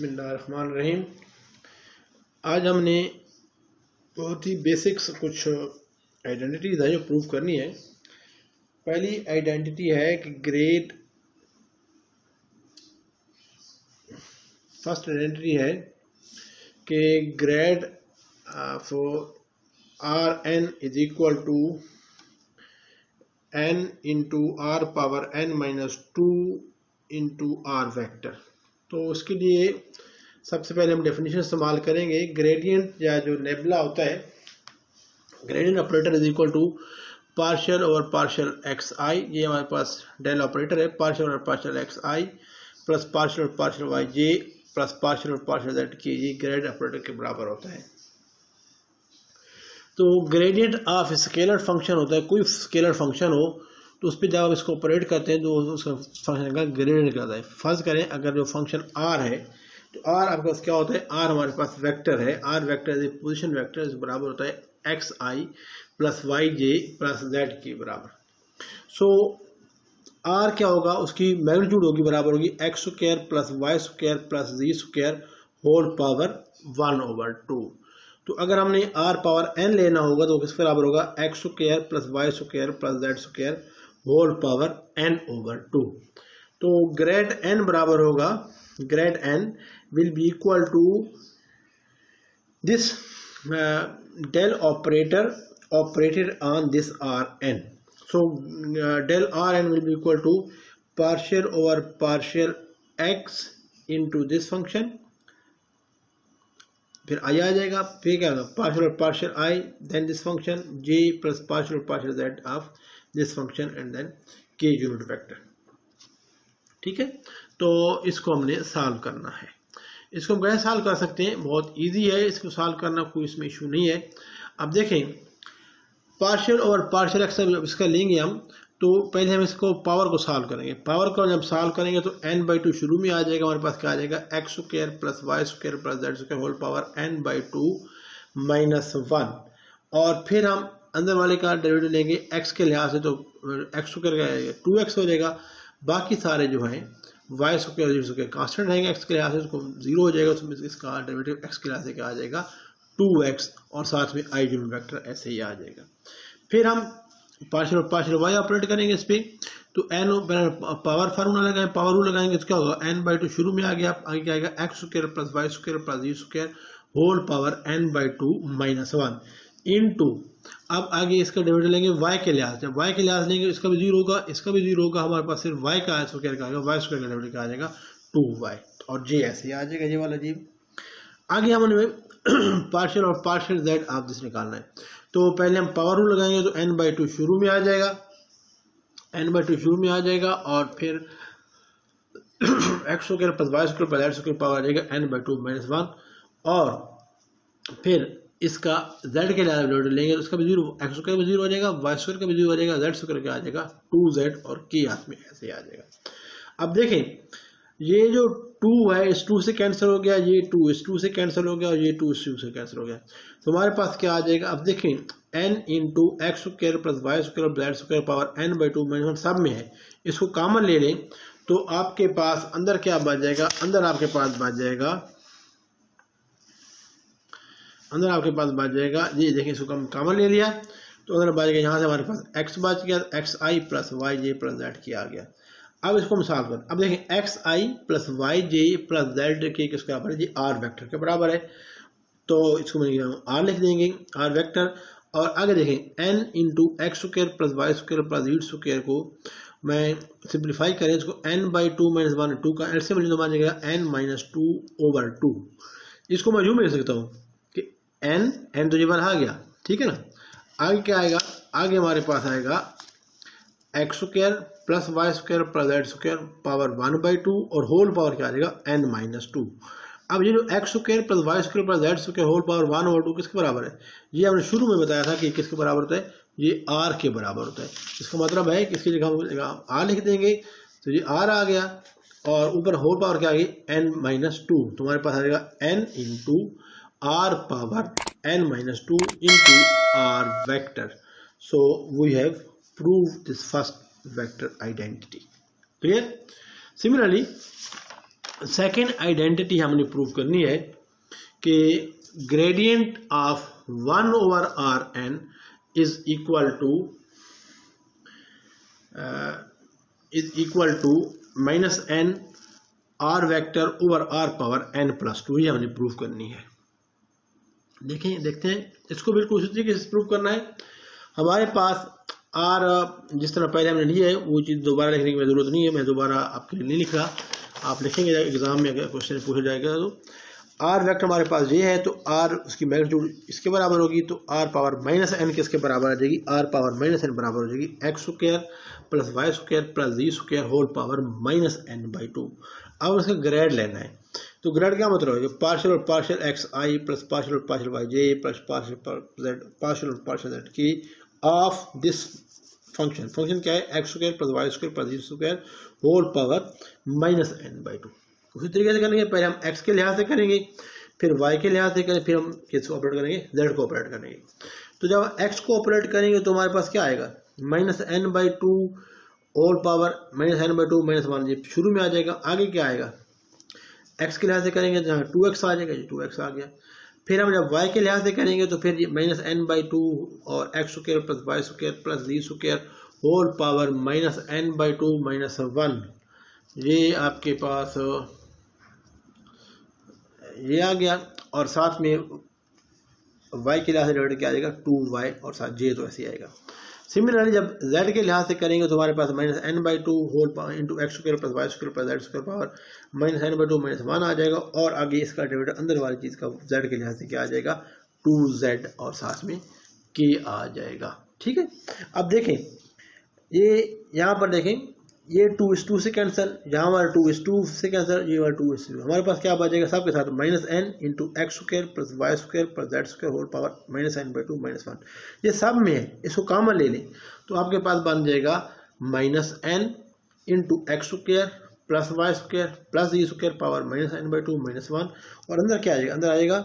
बिस्मिल्लाहिर्रहमानिर्रहीम। आज हमने बहुत ही बेसिक्स कुछ आइडेंटिटीज है जो प्रूव करनी है। पहली आइडेंटिटी है कि ग्रेड, फर्स्ट आइडेंटिटी है कि grad for R N is equal to N into R power N minus 2 into R vector. तो उसके लिए सबसे पहले हम डेफिनेशन इस्तेमाल करेंगे। ग्रेडियंट या जो नेबुला होता है, gradient operator is equal to partial over partial X I, ये हमारे पास डेल ऑपरेटर है। Partial over partial X I plus partial over partial Y J plus partial over partial Z के, ये ग्रेडियंट ऑपरेटर के बराबर होता है। तो ग्रेडियंट ऑफ स्केलर फंक्शन होता है, कोई स्केलर फंक्शन हो तो उस पर जब आप इसको ऑपरेट करते हैं तो उसका फंक्शन का ग्रेडियंट कहता है। फर्ज करें अगर जो फंक्शन आर है तो आर आपके पास क्या होता है, आर हमारे पास वेक्टर है। R vector is position vector, इस बराबर होता है X I plus Y J plus Z के बराबर। सो आर क्या होगा, उसकी मैग्नीट्यूड होगी बराबर होगी X square plus Y square plus Z square whole power 1/2। तो अगर हमने आर पावर एन लेना होगा तो किस बराबर होगा, x square plus Y square plus Z square whole power n/2। तो ग्रेड n बराबर होगा, grad n will be equal to this del operator operated on this R N. So del R N will be equal to partial over partial X into this function, फिर I आ जाएगा, फिर क्या होगा partial और partial I, then this function J plus partial और partial Z of this function and then के unit vector. ठीक है, तो इसको हमने सॉल्व करना है। इसको हम कैसे सॉल्व कर सकते हैं, बहुत इजी है, इसको सॉल्व करना कोई इसमें इशू नहीं है। अब देखें पार्शियल और पार्शियल एक्स इसका लेंगे हम, तो पहले हम इसको पावर को सॉल्व करेंगे। पावर को जब सॉल्व करेंगे तो n/2 शुरू में आ जाएगा, हमारे पास क्या आ जाएगा x square plus Y square plus Z square whole power n/2 minus 1। और फिर हम अंदर वाले का डेरिवेटिव लेंगे x के लिहाज से, तो एक्स स्क्वायर का 2x हो जाएगा। बाकी सारे जो हैं Y square Z square constant रहेंगे, x के लिहाज से उसको 0 हो जाएगा, उसमें इसका डेरिवेटिव x के लिहाज से क्या आ जाएगा 2x, और साथ में आई यूनिट वेक्टर ऐसे ही आ जाएगा। फिर हम पार्शियल और पार्शियल वाई ऑपरेट करेंगे इस पर, तो एन पावर फार्मूला लगाएंगे, पावर रूल लगाएंगे तो क्या होगा n/2 शुरू में आ गया, आगे क्या आएगा X square plus Y square plus Z square whole power n/2 minus 1 into, अब आगे इसका डेरिवेटिव लेंगे y के लिहाज से, y के लिहाज लेंगे इसका भी 0 होगा, इसका भी 0 होगा, हमारे पास सिर्फ y का स्क्वायर का आएगा, y स्क्वायर का डेरिवेटिव क्या आ जाएगा 2y, और j ऐसे आ जाएगा, ये वाला जी। आगे हमने पार्शियल और पार्शियल z आप दिस निकालना है, तो पहले हम पावर रूल लगाएंगे तो n/2 शुरू में आ जाएगा, n/2 शुरू में आ जाएगा, और फिर X square plus Y square plus Z square power आ जाएगा n/2 माइनस 1, और फिर इसका z के लिए लेंगे तो इसका भी 0, एक्स स्क्वायर भी 0 हो जाएगा, वाई स्क्वायर का भी 0 हो जाएगा, जेड स्क्वायर का आ जाएगा 2z, और k हाथ में ऐसे आ जाएगा। अब देखें ये जो 2 है इस 2 से कैंसिल हो गया, ये 2 इस 2 से कैंसिल हो गया, और ये 2 इस 2 से कैंसिल हो गया, तो हमारे पास क्या आ जाएगा। अब देखें n into X square plus Y square plus Z square power n/2 minus 1 सब में है, इसको कॉमन ले लें तो आपके पास अंदर क्या बच जाएगा, अंदर आपके पास बच जाएगा, अंदर आपके पास बच जाएगा, ये देखें इसको हम कॉमन ले लिया तो अंदर बच गया, यहाँ से हमारे पास x बच गया, x I plus Y J plus Z के आ गया। अब इसको हम सॉल्व करें, अब देखें x I plus Y J plus Z के किसके बराबर है, जी आर वेक्टर के बराबर है, तो इसको आर लिख देंगे, आर वेक्टर। और आगे देखें n into X square plus Y square plus Z square को मैं सिंप्लीफाई करें, इसको n/2 माइनस 1 2 का एलसीएम तो बन जाएगा n-2/2। इसको मैं यूं में लिख सकता हूँ कि n तो ये बार आ गया, ठीक है ना। आगे क्या आएगा, आगे हमारे पास आएगा X square plus Y square plus Z square power 1/2, और होल पावर क्या आ जाएगा n-2। अब ये जो X square plus Y square plus Z square whole power 1/2 किसके बराबर है, ये हमने शुरू में बताया था कि किसके बराबर होता है, ये आर के बराबर होता है। इसका मतलब है कि इसकी जगह आर लिख देंगे तो ये आर आ गया, और ऊपर होल पावर क्या आ गई n-2, तो हमारे पास आ जाएगा n into R power n-2 into R vector. So we have proved this first vector identity. Clear? Similarly, second identity हमने प्रूव करनी है कि gradient of 1/Rn is equal to minus n r vector over r power n plus 2, ये हमने prove करनी है। देखते हैं इसको बिल्कुल उसी तरीके से प्रूव करना है। हमारे पास r जिस तरह पहले हमने लिया है वो चीज़ दोबारा लिखने की जरूरत नहीं है, मैं दोबारा आपके लिए नहीं लिख रहा, आप लिखेंगे एग्जाम में अगर क्वेश्चन पूछा जाएगा तो r वेक्टर हमारे पास ये है तो r उसकी मैग्नीट्यूड इसके बराबर होगी, तो r पावर माइनस n किसके बराबर आ जाएगी, r पावर माइनस n बराबर हो जाएगी x square plus Y square plus z square whole power minus n/2। अब उसका ग्रेड लेना है, तो ग्रेड क्या मतलब है, पार्शियल और partial X I plus partial और partial Y J plus partial और पार्शियल जेड की ऑफ दिस फंक्शन क्या है, x square plus Y square plus z square whole power minus n/2। उसी तरीके से करेंगे, पहले हम x के लिहाज से करेंगे, फिर y के लिहाज से करेंगे, फिर हम किसको ऑपरेट करेंगे, z को ऑपरेट करेंगे। तो जब x को ऑपरेट करेंगे तो हमारे पास क्या आएगा, minus n/2 whole power minus n/2 minus 1, ये शुरू में आ जाएगा। आगे क्या आएगा, x के लिहाज से करेंगे जहाँ 2x आ जाएगा, ये 2x आ गया। फिर हम जब y के लिहाज से करेंगे तो फिर माइनस n/2 और x square plus Y square plus z square whole power minus n/2 minus 1, ये आपके पास ये आ गया। और साथ में y के लिहाज से डिवाइड क्या आ जाएगा 2y और साथ j तो ऐसे ही आएगा। सिमिलरली जब z के लिहाज से करेंगे तो हमारे पास minus n/2 whole power into X square plus Y square plus Z square power minus n/2 minus 1 आ जाएगा। और आगे इसका डिवाइडर अंदर वाली चीज़ का z के लिहाज से क्या आ जाएगा 2z और साथ में k आ जाएगा। ठीक है, अब देखें ये यहाँ पर देखें ये 2:2 से कैंसिल, यहाँ हमारा 2:2 से कैंसिल, ये हमारा 2:2, हमारे पास क्या बचेगा सबके साथ minus n into X square plus Y square plus Z square whole power minus n/2 minus 1, ये सब में है, इसको कॉमन ले लें तो आपके पास बन जाएगा minus n into X square plus Y square plus z square power minus n/2 minus 1। और अंदर क्या आएगा, अंदर आएगा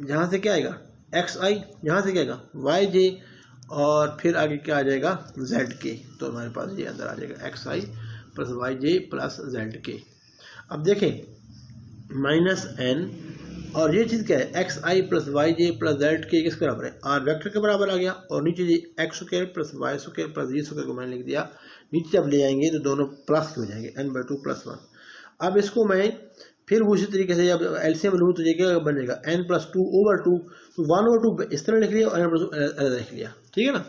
यहाँ से क्या आएगा xi, यहाँ से क्या आएगा yj और फिर आगे क्या आ जाएगा zk। तो हमारे पास ये अंदर आ जाएगा xi plus yj plus zk। अब देखें माइनस n और ये चीज़ क्या है xi plus yj plus zk किसके बराबर है, r वेक्टर के बराबर आ गया। और नीचे जी X square plus Y square plus z square को मैंने लिख दिया, नीचे जब ले आएंगे तो दोनों प्लस के हो जाएंगे n/2 प्लस 1। अब इसको मैं फिर उसी तरीके से जब एलसीएम लूँ तो ये क्या बनेगा n+2/2, तो 1/2 इस तरह लिख लिया और n+2 लिख लिया, ठीक है ना।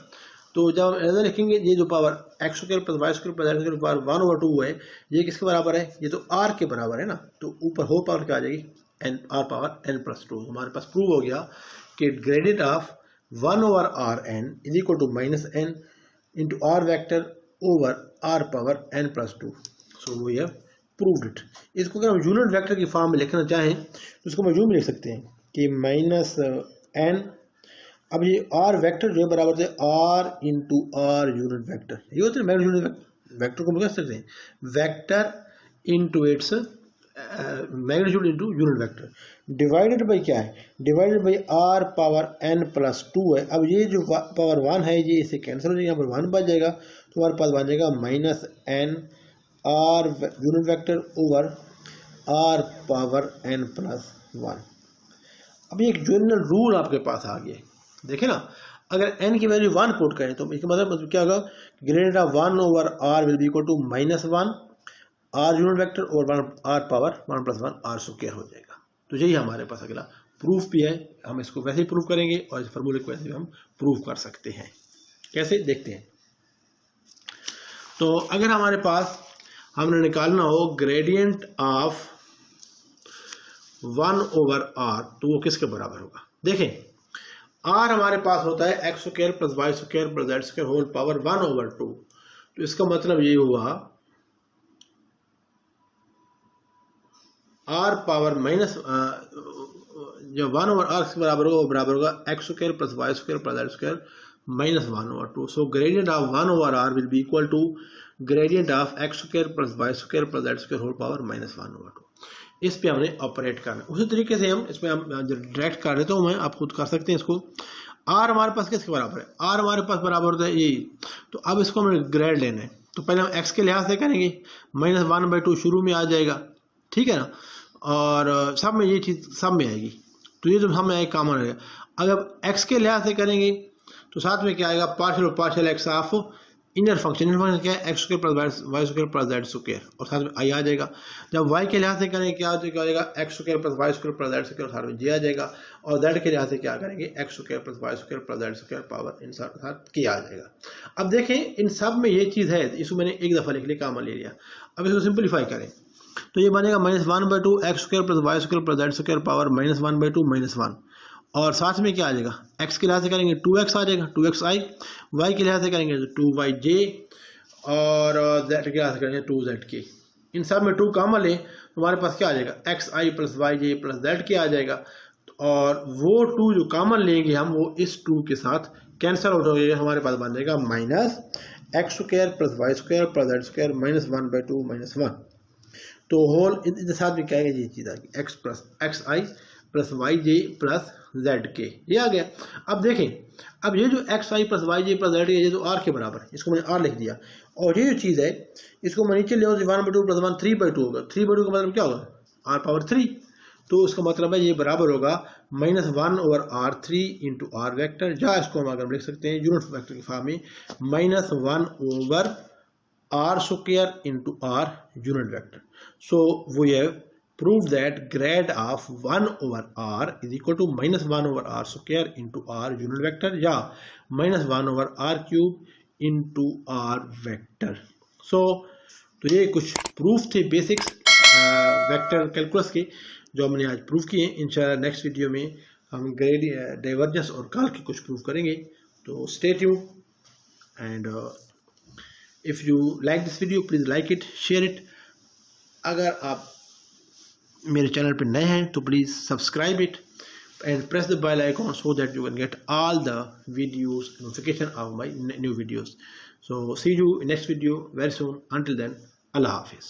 तो जब ऐसा लिखेंगे ये जो power X square plus Y square plus Z square power 1/2 है, ये किसके बराबर है, ये तो r के बराबर है ना। तो ऊपर होल पावर क्या आ जाएगी n, r पावर n+2। हमारे पास प्रूव हो गया कि gradient of 1/Rn is equal to minus n into r vector over r power n+2। So we have proved it. इसको अगर हम यूनिट वेक्टर की फॉर्म में लिखना चाहें तो इसको मौजूद में लिख सकते हैं कि माइनस n, अब ये r वेक्टर जो है बराबर है r into r unit vector, ये होता है यूनिट वेक्टर को हम कह सकते हैं vector into its magnitude into unit vector divided by क्या है, divided by r power n+2 है। अब ये जो पावर 1 है ये इसे कैंसिल हो जाएगा, यहाँ पर 1 बच जाएगा, तो हमारे पास बन जाएगा minus n r unit vector over r power n+1। अब ये एक जनरल रूल आपके पास आ गया, देखें ना, अगर n की वैल्यू 1 पुट करें तो इसका मतलब क्या होगा, gradient of 1/r will be equal to -1 r unit vector और 1 r पावर 1+1 r स्क्वायर हो जाएगा। तो यही हमारे पास अगला प्रूफ भी है, हम इसको वैसे ही प्रूव करेंगे और इस फार्मूले को वैसे भी हम प्रूव कर सकते हैं। कैसे देखते हैं, तो अगर हमारे पास हमने निकालना हो ग्रेडियंट ऑफ 1/r तो वो किसके बराबर होगा। देखें r हमारे पास होता है x square plus Y square plus Z square whole power 1/2। तो इसका मतलब ये हुआ r पावर माइनस जो 1/r के बराबर होगा वो बराबर होगा x square plus Y square plus Z square minus 1/2। So gradient of 1/r will be equal to gradient of x square plus Y square plus Z square whole power -1/2। इस पे हमने ऑपरेट करना है। उसी तरीके से हम इसमें हम डायरेक्ट कर देता हूँ, मैं आप खुद कर सकते हैं इसको। r हमारे पास किसके बराबर है, r हमारे पास बराबर होता है यही। तो अब इसको हमें ग्रेड लेना है, तो पहले हम x के लिहाज से करेंगे, -1/2 शुरू में आ जाएगा, ठीक है ना, और सब में ये चीज़ सब में आएगी, तो ये जो हम में कॉमन रहेगा। अगर x के लिहाज से करेंगे तो साथ में क्या आएगा, पार्शियल और partial x of inner function. Inner function क्या है, x square plus Y square plus Z square, और साथ में आई आ जाएगा। जब y के लिहाज से करेंगे क्या हो जाएगा, x square plus Y square plus Z square, साथ में जी आ जाएगा। और z के लिहाज से क्या करेंगे, x square plus Y square plus Z square power इन साथ की आ जाएगा। अब देखें इन सब में ये चीज़ है, इसको मैंने एक दफ़ा लिख लिया, कॉमन ले लिया। अब इसको सिंप्लीफाई करें तो ये बनेगा -1/2 x square plus Y square plus Z square power -1/2 -1, और साथ में क्या आ जाएगा, x के लिहाज से करेंगे 2x आ जाएगा, 2xi, y के लिहाज से करेंगे तो 2yj, और z के लिहाज से करेंगे 2zk। इन सब में 2 कॉमन ले तो हमारे पास क्या आ जाएगा, xi plus yj plus zk आ जाएगा, और वो 2 जो कॉमन लेंगे हम वो इस 2 के साथ कैंसिल आउट हो जाएगा, हमारे पास बन जाएगा -x square plus Y square plus Z square -1/2 -1। तो होल इनके साथ भी क्या है, ये चीज़ आ गई x plus xi plus yj plus zk, ये आ गया। अब देखें, अब ये जो xi plus yj plus zk, ये तो r के बराबर है, इसको मैंने r लिख दिया, और ये जो चीज़ है इसको मैं नीचे ले 1/2 प्लस 1 3/2 होगा। 3/2 का मतलब क्या होगा, r पावर 3, तो उसका मतलब है ये बराबर होगा -1/r3 इंटू r वैक्टर, जहाँ इसको हम अगर लिख सकते हैं यूनिट वैक्टर की फॉर्म में -1/r square into r unit vector. So we have prove that grad of 1/r is equal to -1/r square into r unit vector, या -1/r cube into r vector। so तो ये कुछ proof थे basics vector calculus के जो हमने आज proof किए। इंशाल्लाह नेक्स्ट वीडियो में हम ग्रेडियंट, डाइवर्जेंस और काल के कुछ प्रूफ करेंगे। तो stay tuned, and if you like this video please like it, share it. अगर आप मेरे चैनल पर नए हैं तो please subscribe it and press the bell icon so that you can get all the videos notification of my new videos. So see you in next video very soon. Until then, Allah Hafiz.